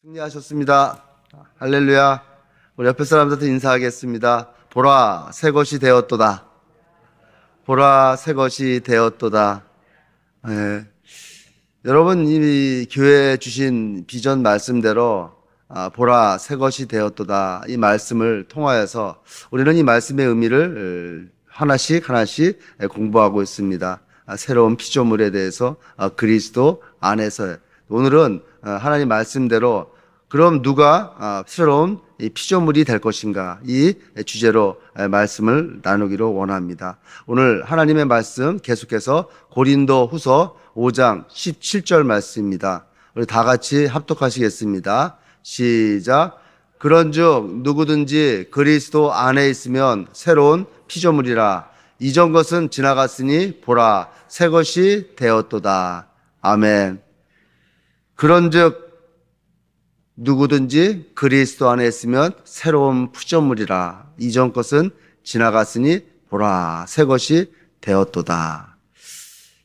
승리하셨습니다. 할렐루야. 우리 옆에 사람들한테 인사하겠습니다. 보라, 새 것이 되었도다. 보라, 새 것이 되었도다. 네. 여러분, 이 교회에 주신 비전 말씀대로 보라, 새 것이 되었도다. 이 말씀을 통하여서 우리는 이 말씀의 의미를 하나씩 공부하고 있습니다. 새로운 피조물에 대해서 그리스도 안에서. 오늘은 하나님 말씀대로 그럼 누가 새로운 피조물이 될 것인가, 이 주제로 말씀을 나누기로 원합니다. 오늘 하나님의 말씀 계속해서 고린도 후서 5장 17절 말씀입니다. 우리 다 같이 합독하시겠습니다. 시작. 그런즉 누구든지 그리스도 안에 있으면 새로운 피조물이라. 이전 것은 지나갔으니 보라, 새 것이 되었도다. 아멘. 그런즉 누구든지 그리스도 안에 있으면 새로운 피조물이라. 이전 것은 지나갔으니 보라, 새 것이 되었도다.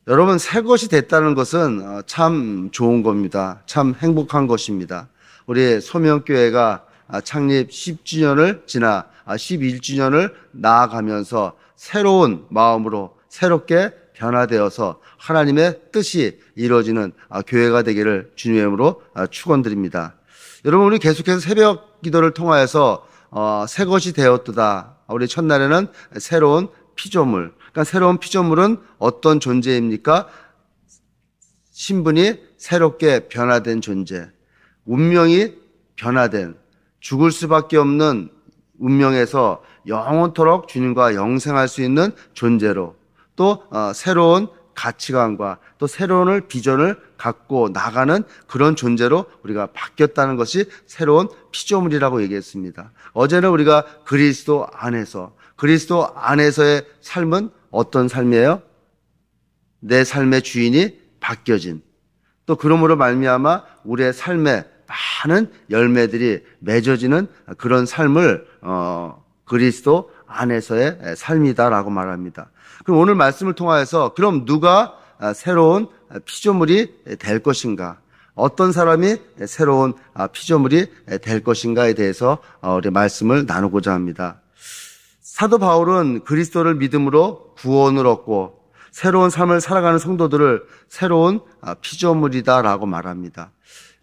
여러분, 새 것이 됐다는 것은 참 좋은 겁니다. 참 행복한 것입니다. 우리 소명교회가 창립 10주년을 지나 11주년을 나아가면서 새로운 마음으로 새롭게 변화되어서 하나님의 뜻이 이루어지는 교회가 되기를 주님의 이름으로 축원드립니다. 여러분, 우리 계속해서 새벽 기도를 통하여서 새 것이 되었도다. 우리 첫날에는 새로운 피조물. 그러니까 새로운 피조물은 어떤 존재입니까? 신분이 새롭게 변화된 존재. 운명이 변화된, 죽을 수밖에 없는 운명에서 영원토록 주님과 영생할 수 있는 존재로, 또 새로운 가치관과 또 새로운 비전을 갖고 나가는 그런 존재로 우리가 바뀌었다는 것이 새로운 피조물이라고 얘기했습니다. 어제는 우리가 그리스도 안에서의 삶은 어떤 삶이에요? 내 삶의 주인이 바뀌어진, 또 그러므로 말미암아 우리의 삶에 많은 열매들이 맺어지는 그런 삶을 그리스도 안에서의 삶이다라고 말합니다. 그럼 오늘 말씀을 통하여서 그럼 누가 새로운 피조물이 될 것인가? 어떤 사람이 새로운 피조물이 될 것인가에 대해서 우리 말씀을 나누고자 합니다. 사도 바울은 그리스도를 믿음으로 구원을 얻고 새로운 삶을 살아가는 성도들을 새로운 피조물이다라고 말합니다.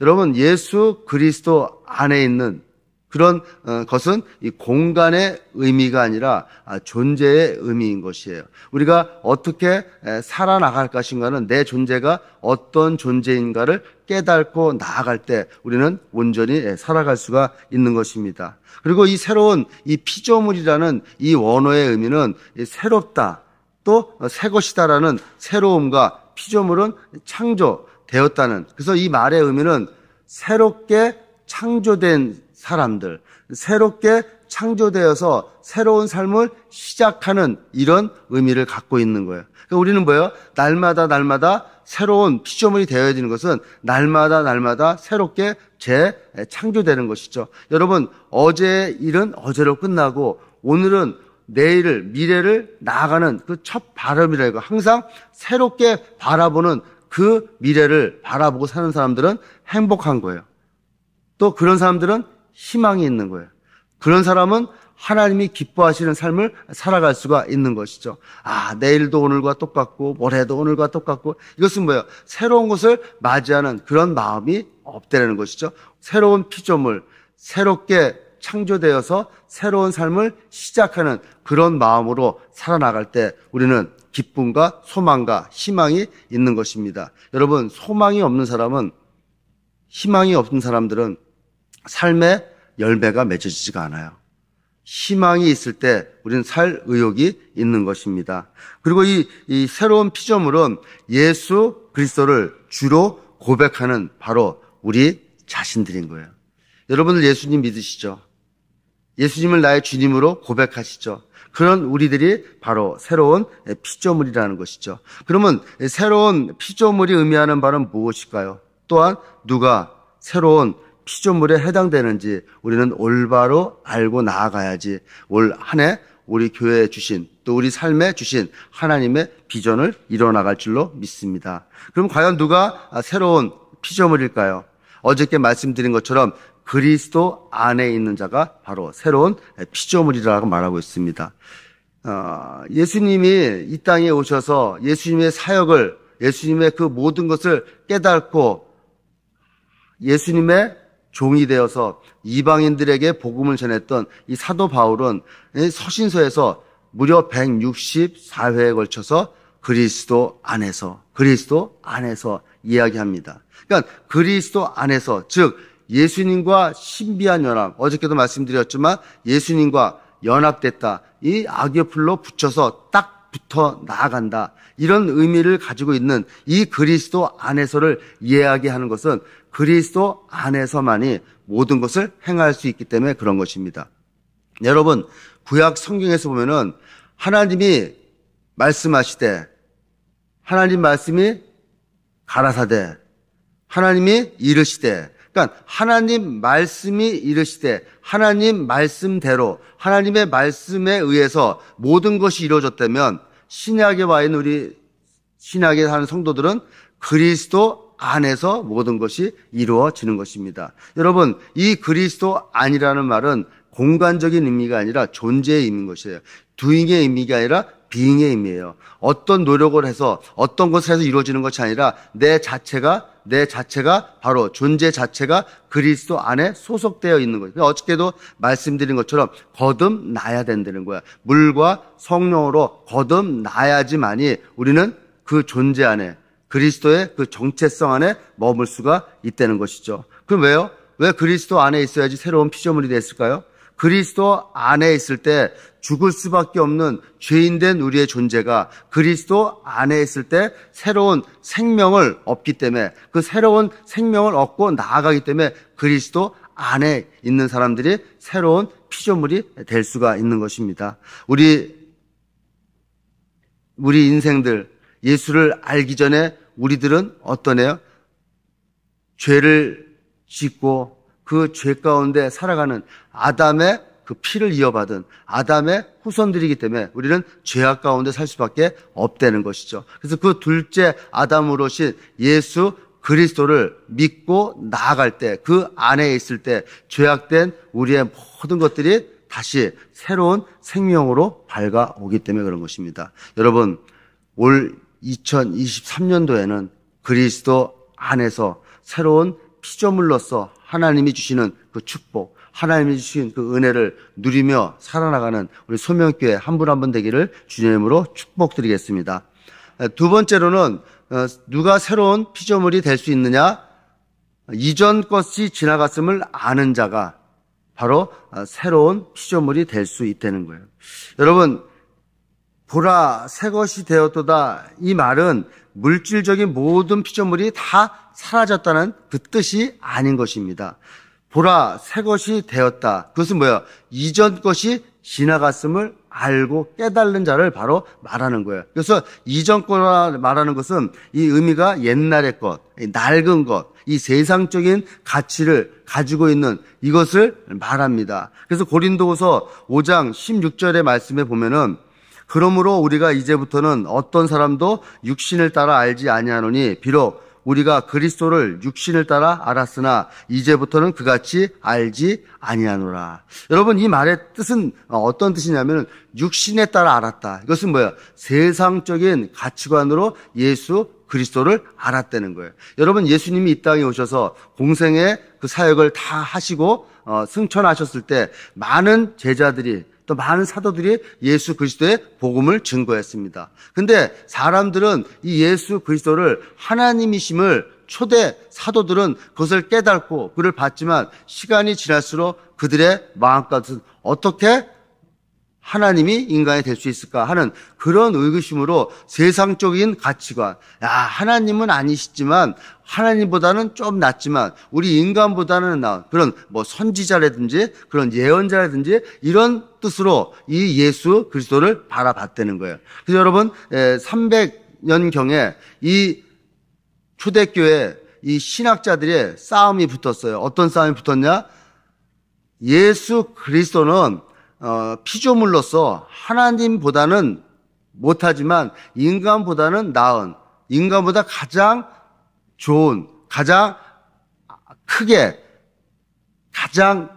여러분, 예수 그리스도 안에 있는 그런 것은 이 공간의 의미가 아니라 존재의 의미인 것이에요. 우리가 어떻게 살아나갈 것인가는 내 존재가 어떤 존재인가를 깨닫고 나아갈 때 우리는 온전히 살아갈 수가 있는 것입니다. 그리고 이 새로운 이 피조물이라는 이 원어의 의미는 새롭다, 또 새 것이다라는 새로움과 피조물은 창조되었다는, 그래서 이 말의 의미는 새롭게 창조된 사람들, 새롭게 창조되어서 새로운 삶을 시작하는 이런 의미를 갖고 있는 거예요. 그러니까 우리는 뭐예요? 날마다 새로운 피조물이 되어야 되는 것은 날마다 새롭게 재창조되는 것이죠. 여러분, 어제의 일은 어제로 끝나고 오늘은 내일을, 미래를 나아가는 그 첫 발음이라고, 항상 새롭게 바라보는 그 미래를 바라보고 사는 사람들은 행복한 거예요. 또 그런 사람들은 희망이 있는 거예요. 그런 사람은 하나님이 기뻐하시는 삶을 살아갈 수가 있는 것이죠. 내일도 오늘과 똑같고 모레도 오늘과 똑같고, 이것은 뭐예요? 새로운 것을 맞이하는 그런 마음이 없다는 것이죠. 새로운 피조물, 새롭게 창조되어서 새로운 삶을 시작하는 그런 마음으로 살아나갈 때 우리는 기쁨과 소망과 희망이 있는 것입니다. 여러분, 소망이 없는 사람은, 희망이 없는 사람들은 삶의 열매가 맺어지지가 않아요. 희망이 있을 때 우리는 살 의욕이 있는 것입니다. 그리고 이 새로운 피조물은 예수 그리스도를 주로 고백하는 바로 우리 자신들인 거예요. 여러분들 예수님 믿으시죠? 예수님을 나의 주님으로 고백하시죠? 그런 우리들이 바로 새로운 피조물이라는 것이죠. 그러면 새로운 피조물이 의미하는 바는 무엇일까요? 또한 누가 새로운 피조물에 해당되는지 우리는 올바로 알고 나아가야지 올 한 해 우리 교회에 주신, 또 우리 삶에 주신 하나님의 비전을 이뤄나갈 줄로 믿습니다. 그럼 과연 누가 새로운 피조물일까요? 어저께 말씀드린 것처럼 그리스도 안에 있는 자가 바로 새로운 피조물이라고 말하고 있습니다. 예수님이 이 땅에 오셔서 예수님의 사역을, 예수님의 그 모든 것을 깨닫고 예수님의 종이 되어서 이방인들에게 복음을 전했던 이 사도 바울은 서신서에서 무려 164회에 걸쳐서 그리스도 안에서 이야기합니다. 그러니까 그리스도 안에서, 즉 예수님과 신비한 연합, 어저께도 말씀드렸지만 예수님과 연합됐다. 이 아기오플로 붙여서 딱 붙어 나아간다. 이런 의미를 가지고 있는 이 그리스도 안에서를 이야기하는 것은 그리스도 안에서만이 모든 것을 행할 수 있기 때문에 그런 것입니다. 여러분, 구약 성경에서 보면은 하나님이 말씀하시되, 하나님 말씀이 가라사대, 하나님이 이르시되, 그러니까 하나님 말씀이 이르시되, 하나님 말씀대로 하나님의 말씀에 의해서 모든 것이 이루어졌다면 신약에 와 있는 우리 신약에 사는 성도들은 그리스도 안에서 모든 것이 이루어지는 것입니다. 여러분, 이 그리스도 안이라는 말은 공간적인 의미가 아니라 존재의 의미인 것이에요. doing의 의미가 아니라 being의 의미예요. 어떤 노력을 해서 어떤 것을 해서 이루어지는 것이 아니라 내 자체가 바로 존재 자체가 그리스도 안에 소속되어 있는 거예요. 어저께도 말씀드린 것처럼 거듭나야 된다는 거야. 물과 성령으로 거듭나야지만이 우리는 그 존재 안에, 그리스도의 그 정체성 안에 머물 수가 있다는 것이죠. 그럼 왜요? 왜 그리스도 안에 있어야지 새로운 피조물이 됐을까요? 그리스도 안에 있을 때 죽을 수밖에 없는 죄인된 우리의 존재가 그리스도 안에 있을 때 새로운 생명을 얻기 때문에, 그 새로운 생명을 얻고 나아가기 때문에 그리스도 안에 있는 사람들이 새로운 피조물이 될 수가 있는 것입니다. 우리 인생들, 예수를 알기 전에 우리들은 어떠네요? 죄를 짓고 그 죄 가운데 살아가는 아담의 그 피를 이어받은 아담의 후손들이기 때문에 우리는 죄악 가운데 살 수밖에 없다는 것이죠. 그래서 그 둘째 아담으로 오신 예수 그리스도를 믿고 나아갈 때, 그 안에 있을 때 죄악된 우리의 모든 것들이 다시 새로운 생명으로 밝아오기 때문에 그런 것입니다. 여러분, 올 2023년도에는 그리스도 안에서 새로운 피조물로서 하나님이 주시는 그 축복, 하나님이 주신 그 은혜를 누리며 살아나가는 우리 소명교회 한 분 한 분 되기를 주님으로 축복드리겠습니다. 두 번째로는 누가 새로운 피조물이 될 수 있느냐? 이전 것이 지나갔음을 아는 자가 바로 새로운 피조물이 될 수 있다는 거예요. 여러분, 보라 새 것이 되었도다, 이 말은 물질적인 모든 피조물이 다 사라졌다는 그 뜻이 아닌 것입니다. 보라 새 것이 되었다, 그것은 뭐예요? 이전 것이 지나갔음을 알고 깨달는 자를 바로 말하는 거예요. 그래서 이전 거라 말하는 것은 이 의미가 옛날의 것, 낡은 것, 이 세상적인 가치를 가지고 있는 이것을 말합니다. 그래서 고린도후서 5장 16절의 말씀에 보면은, 그러므로 우리가 이제부터는 어떤 사람도 육신을 따라 알지 아니하노니 비록 우리가 그리스도를 육신을 따라 알았으나 이제부터는 그같이 알지 아니하노라. 여러분, 이 말의 뜻은 어떤 뜻이냐면 육신에 따라 알았다. 이것은 뭐예요? 세상적인 가치관으로 예수 그리스도를 알았다는 거예요. 여러분, 예수님이 이 땅에 오셔서 공생의 그 사역을 다 하시고 승천하셨을 때 많은 제자들이, 또 많은 사도들이 예수 그리스도의 복음을 증거했습니다. 근데 사람들은 이 예수 그리스도를 하나님이심을, 초대 사도들은 그것을 깨닫고 그를 봤지만 시간이 지날수록 그들의 마음가짐은 어떻게 하나님이 인간이 될 수 있을까 하는 그런 의구심으로 세상적인 가치관, 하나님은 아니시지만 하나님보다는 좀 낫지만 우리 인간보다는 나은 그런 선지자라든지 그런 예언자라든지 이런 뜻으로 이 예수 그리스도를 바라봤다는 거예요. 그래서 여러분, 300년경에 이 초대교회 이 신학자들의 싸움이 붙었어요. 어떤 싸움이 붙었냐? 예수 그리스도는 피조물로서 하나님보다는 못하지만 인간보다는 나은, 인간보다 가장 좋은, 가장 크게 가장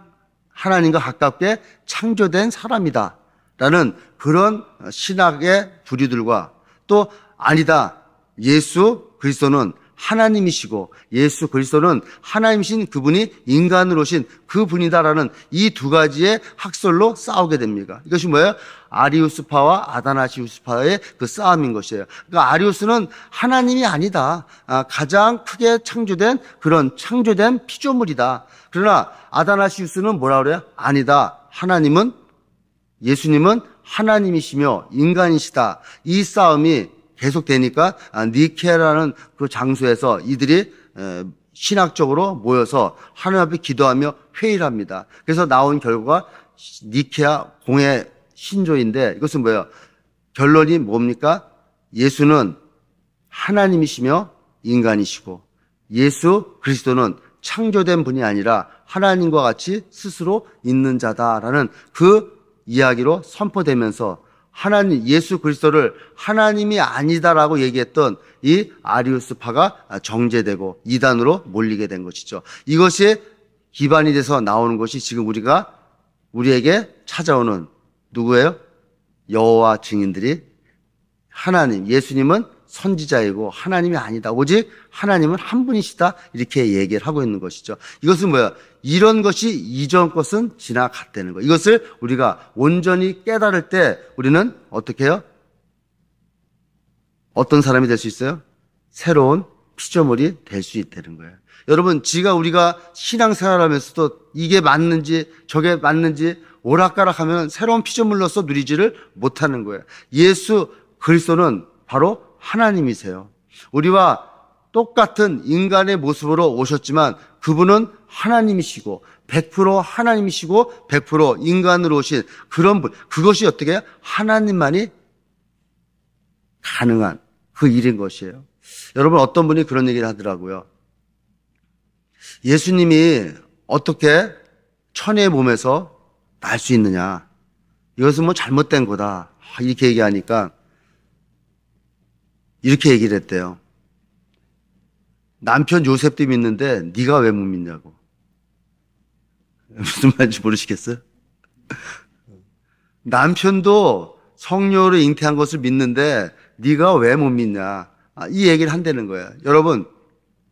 하나님과 가깝게 창조된 사람이다 라는 그런 신학의 부류들과, 또 아니다, 예수 그리스도는 하나님이시고 예수 그리스도는 하나님이신 그분이 인간으로 오신 그분이다라는 이 두 가지의 학설로 싸우게 됩니다. 이것이 뭐예요? 아리우스파와 아다나시우스파의 그 싸움인 것이에요. 그러니까 아리우스는 하나님이 아니다, 가장 크게 창조된 그런 창조된 피조물이다. 그러나 아다나시우스는 뭐라 그래요? 아니다, 하나님은, 예수님은 하나님이시며 인간이시다. 이 싸움이 계속되니까 니케라는 그 장소에서 이들이 신학적으로 모여서 하나님 앞에 기도하며 회의를 합니다. 그래서 나온 결과가 니케아 공회 신조인데, 이것은 뭐예요? 결론이 뭡니까? 예수는 하나님이시며 인간이시고 예수 그리스도는 창조된 분이 아니라 하나님과 같이 스스로 있는 자다라는 그 이야기로 선포되면서 하나님, 예수 그리스도를 하나님이 아니다라고 얘기했던 이 아리우스파가 정제되고 이단으로 몰리게 된 것이죠. 이것이 기반이 돼서 나오는 것이 지금 우리에게 찾아오는 누구예요? 여호와 증인들이 하나님, 예수님은 선지자이고 하나님이 아니다, 오직 하나님은 한 분이시다, 이렇게 얘기를 하고 있는 것이죠. 이것은 뭐야? 이런 것이 이전 것은 지나갔다는 거. 이것을 우리가 온전히 깨달을 때 우리는 어떻게 해요? 어떤 사람이 될 수 있어요? 새로운 피조물이 될 수 있다는 거예요. 여러분, 우리가 신앙생활하면서도 이게 맞는지 저게 맞는지 오락가락하면 새로운 피조물로서 누리지를 못하는 거예요. 예수 그리스도는 바로 하나님이세요. 우리와 똑같은 인간의 모습으로 오셨지만 그분은 하나님이시고 100% 하나님이시고 100% 인간으로 오신 그런 분, 그것이 어떻게 해요? 하나님만이 가능한 그 일인 것이에요. 여러분, 어떤 분이 그런 얘기를 하더라고요. 예수님이 어떻게 천의 몸에서 날 수 있느냐, 이것은 뭐 잘못된 거다, 이렇게 얘기하니까 이렇게 얘기를 했대요. 남편 요셉도 믿는데 네가 왜 못 믿냐고. 무슨 말인지 모르시겠어요? 남편도 성령으로 잉태한 것을 믿는데 네가 왜 못 믿냐, 이 얘기를 한다는 거예요. 여러분,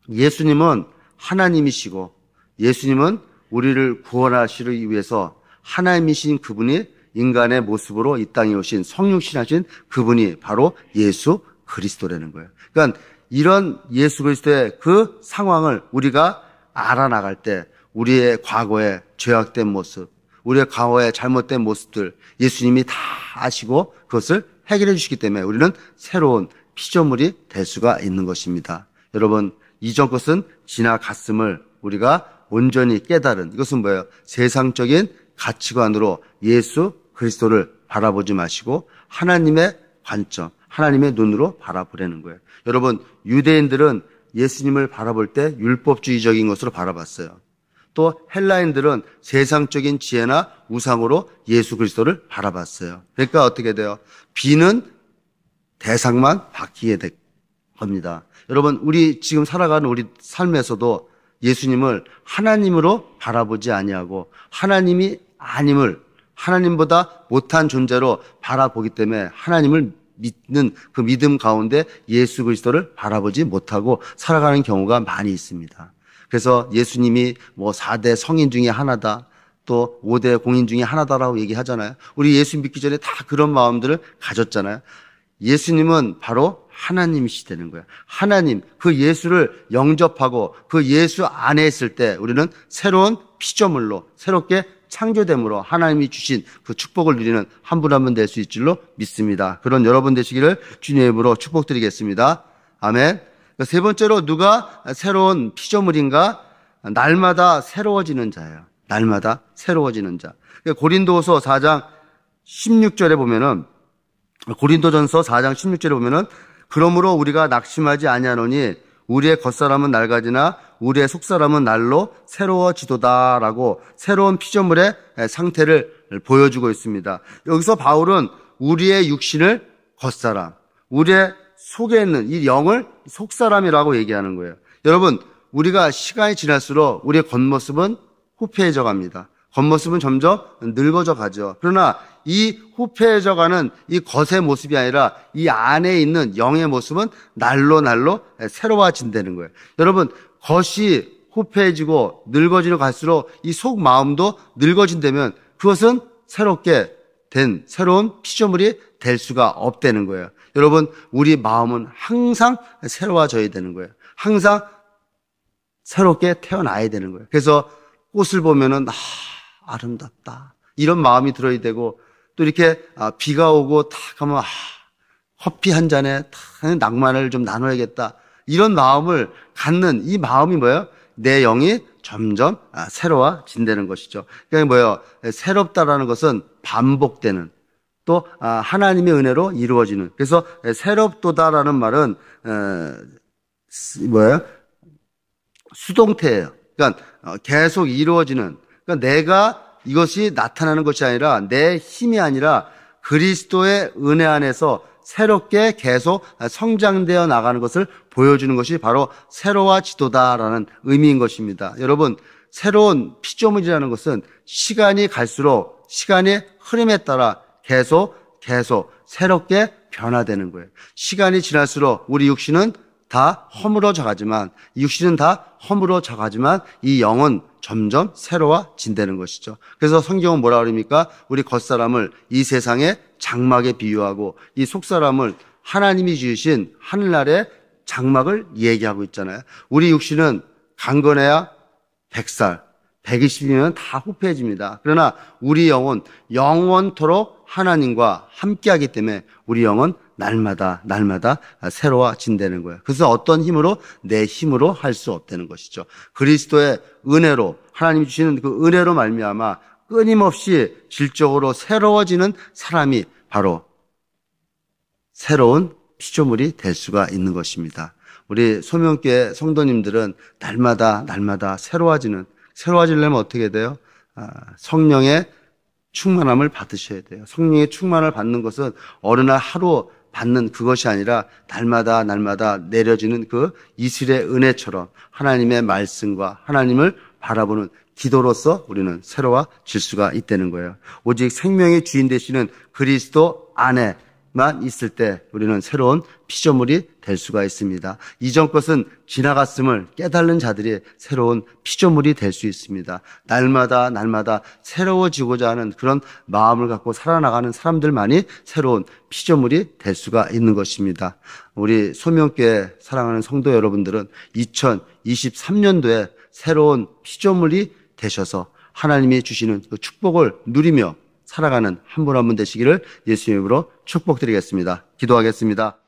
예수님은 하나님이시고 예수님은 우리를 구원하시기 위해서 하나님이신 그분이 인간의 모습으로 이 땅에 오신 성육신하신 그분이 바로 예수 그리스도라는 거예요. 그러니까 이런 예수 그리스도의 그 상황을 우리가 알아나갈 때 우리의 과거의 죄악된 모습, 우리의 과거의 잘못된 모습들 예수님이 다 아시고 그것을 해결해 주시기 때문에 우리는 새로운 피조물이 될 수가 있는 것입니다. 여러분, 이전 것은 지나갔음을 우리가 온전히 깨달은, 이것은 뭐예요? 세상적인 가치관으로 예수 그리스도를 바라보지 마시고 하나님의 관점, 하나님의 눈으로 바라보라는 거예요. 여러분, 유대인들은 예수님을 바라볼 때 율법주의적인 것으로 바라봤어요. 또 헬라인들은 세상적인 지혜나 우상으로 예수 그리스도를 바라봤어요. 그러니까 어떻게 돼요? 비는 대상만 바뀌게 될 겁니다. 여러분, 우리 지금 살아가는 우리 삶에서도 예수님을 하나님으로 바라보지 아니하고 하나님이 아님을 하나님보다 못한 존재로 바라보기 때문에 하나님을 믿는 그 믿음 가운데 예수 그리스도를 바라보지 못하고 살아가는 경우가 많이 있습니다. 그래서 예수님이 뭐 4대 성인 중에 하나다, 또 5대 공인 중에 하나다라고 얘기하잖아요. 우리 예수 믿기 전에 다 그런 마음들을 가졌잖아요. 예수님은 바로 하나님이시다는 거예요. 하나님, 그 예수를 영접하고 그 예수 안에 있을 때 우리는 새로운 피조물로 새롭게 창조됨으로 하나님이 주신 그 축복을 누리는 한 분 한 분 될 수 있을 줄로 믿습니다. 그런 여러분 되시기를 주님의 이름으로 축복드리겠습니다. 아멘. 세 번째로 누가 새로운 피조물인가? 날마다 새로워지는 자예요. 날마다 새로워지는 자. 고린도서 4장 16절에 보면은, 고린도전서 4장 16절에 보면은, 그러므로 우리가 낙심하지 아니하노니 우리의 겉사람은 낡아지나 우리의 속사람은 날로 새로워지도다라고 새로운 피조물의 상태를 보여주고 있습니다. 여기서 바울은 우리의 육신을 겉사람, 우리의 속에 있는 이 영을 속사람이라고 얘기하는 거예요. 여러분, 우리가 시간이 지날수록 우리의 겉모습은 후패해져 갑니다. 겉모습은 점점 늙어져 가죠. 그러나 이 후패해져 가는 이 겉의 모습이 아니라 이 안에 있는 영의 모습은 날로 새로워진다는 거예요. 여러분, 겉이 후패해지고 늙어지는 갈수록 이 속 마음도 늙어진다면 그것은 새롭게 된 새로운 피조물이 될 수가 없다는 거예요. 여러분, 우리 마음은 항상 새로워져야 되는 거예요. 항상 새롭게 태어나야 되는 거예요. 그래서 꽃을 보면은 아름답다 이런 마음이 들어야 되고, 또 이렇게 비가 오고 탁 하면 커피 한 잔에 탁 낭만을 좀 나눠야겠다 이런 마음을 갖는 이 마음이 뭐예요? 내 영이 점점 새로워진다는 것이죠. 그러니까 뭐예요? 새롭다라는 것은 반복되는, 또 하나님의 은혜로 이루어지는. 그래서 새롭도다라는 말은 뭐예요? 수동태예요. 그러니까 계속 이루어지는. 그러니까 내가 이것이 나타나는 것이 아니라, 내 힘이 아니라 그리스도의 은혜 안에서 새롭게 계속 성장되어 나가는 것을 보여주는 것이 바로 새로워지도다라는 의미인 것입니다. 여러분, 새로운 피조물이라는 것은 시간이 갈수록 시간의 흐름에 따라 계속 새롭게 변화되는 거예요. 시간이 지날수록 우리 육신은 다 허물어져 가지만, 이 영은 점점 새로워진다는 것이죠. 그래서 성경은 뭐라 그럽니까? 우리 겉사람을 이 세상의 장막에 비유하고 이 속사람을 하나님이 지으신 하늘나라의 장막을 얘기하고 있잖아요. 우리 육신은 강건해야 100살, 120년은 다 후패해집니다. 그러나 우리 영은 영원토록 하나님과 함께하기 때문에 우리 영은 날마다 새로워진다는 거예요. 그래서 어떤 힘으로? 내 힘으로 할 수 없다는 것이죠. 그리스도의 은혜로, 하나님이 주시는 그 은혜로 말미암아 끊임없이 질적으로 새로워지는 사람이 바로 새로운 피조물이 될 수가 있는 것입니다. 우리 소명교회 성도님들은 날마다 새로워지려면 어떻게 돼요? 성령의 충만함을 받으셔야 돼요. 성령의 충만을 받는 것은 어느 날 하루 받는 그것이 아니라 날마다 내려지는 그 이슬의 은혜처럼 하나님의 말씀과 하나님을 바라보는 기도로서 우리는 새로워질 수가 있다는 거예요. 오직 생명의 주인 되시는 그리스도 안에만 있을 때 우리는 새로운 피조물이 될 수가 있습니다. 이전 것은 지나갔음을 깨달는 자들이 새로운 피조물이 될 수 있습니다. 날마다 새로워지고자 하는 그런 마음을 갖고 살아나가는 사람들만이 새로운 피조물이 될 수가 있는 것입니다. 우리 소명교회 사랑하는 성도 여러분들은 2023년도에 새로운 피조물이 되셔서 하나님이 주시는 그 축복을 누리며 살아가는 한 분 한 분 되시기를 예수님으로 축복드리겠습니다. 기도하겠습니다.